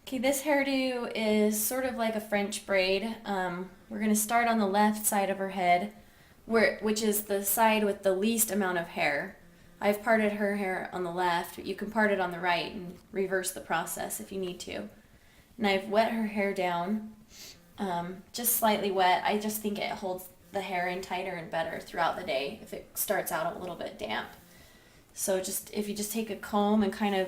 Okay, this hairdo is sort of like a French braid. We're going to start on the left side of her head, which is the side with the least amount of hair. I've parted her hair on the left, but you can part it on the right and reverse the process if you need to. And I've wet her hair down, just slightly wet. I just think it holds the hair in tighter and better throughout the day if it starts out a little bit damp. So if you just take a comb and kind of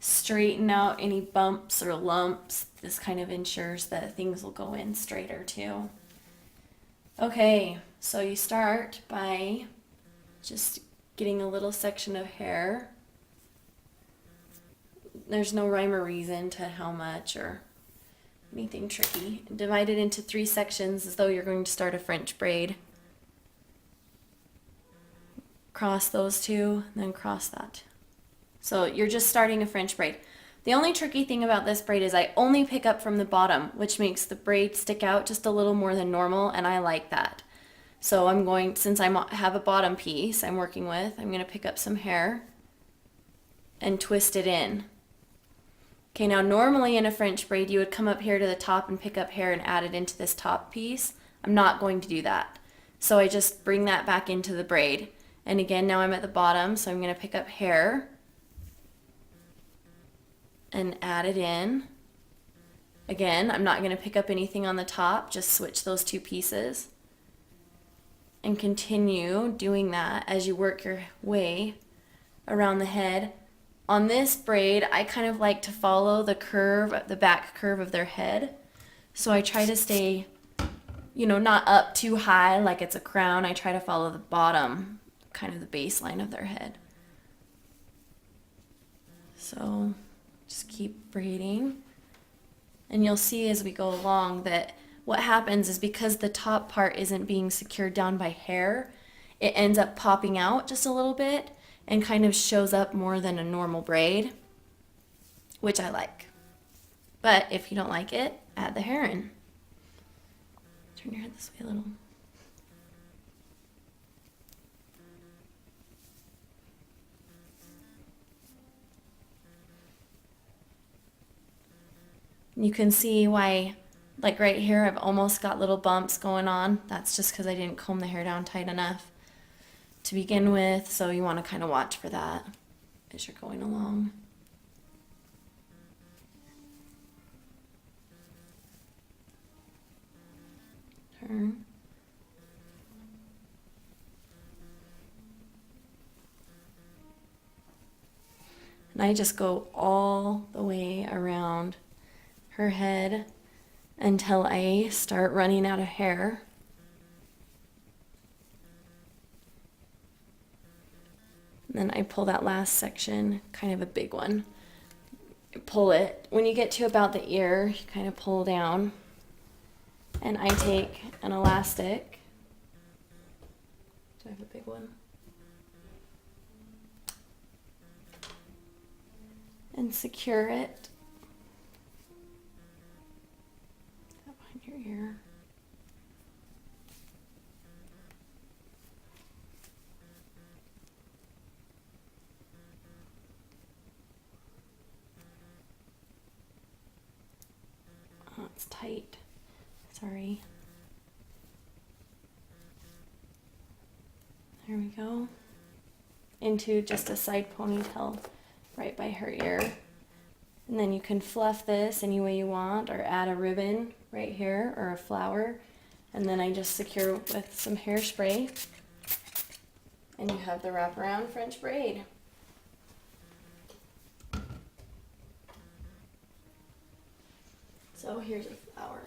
straighten out any bumps or lumps, this kind of ensures that things will go in straighter too. Okay, so you start by just getting a little section of hair. There's no rhyme or reason to how much or anything tricky. Divide it into 3 sections as though you're going to start a French braid. Cross those 2, then cross that. So you're just starting a French braid. The only tricky thing about this braid is I only pick up from the bottom, which makes the braid stick out just a little more than normal, and I like that. So since I have a bottom piece I'm working with, I'm going to pick up some hair and twist it in. Okay, now normally in a French braid you would come up here to the top and pick up hair and add it into this top piece. I'm not going to do that. So I just bring that back into the braid. And again, now I'm at the bottom, so I'm going to pick up hair and add it in. Again, I'm not going to pick up anything on the top, just switch those 2 pieces. And continue doing that as you work your way around the head. On this braid, I kind of like to follow the curve, the back curve of their head. So I try to stay, not up too high like it's a crown. I try to follow the bottom, kind of the baseline of their head. So just keep braiding. And you'll see as we go along that what happens is because the top part isn't being secured down by hair, it ends up popping out just a little bit and kind of shows up more than a normal braid, which I like. But if you don't like it, add the hair in. Turn your head this way a little. You can see why, like right here, I've almost got little bumps going on. That's just because I didn't comb the hair down tight enough to begin with, so you want to kind of watch for that as you're going along. Turn. And I just go all the way around her head until I start running out of hair. And then I pull that last section, kind of a big one. Pull it. When you get to about the ear, you kind of pull down. And I take an elastic. Do I have a big one? And secure it. Behind your ear. Oh, it's tight. Sorry. There we go. Into just a side ponytail right by her ear. And then you can fluff this any way you want or add a ribbon right here or a flower. And then I just secure with some hairspray. And you have the wraparound French braid. So here's a flower.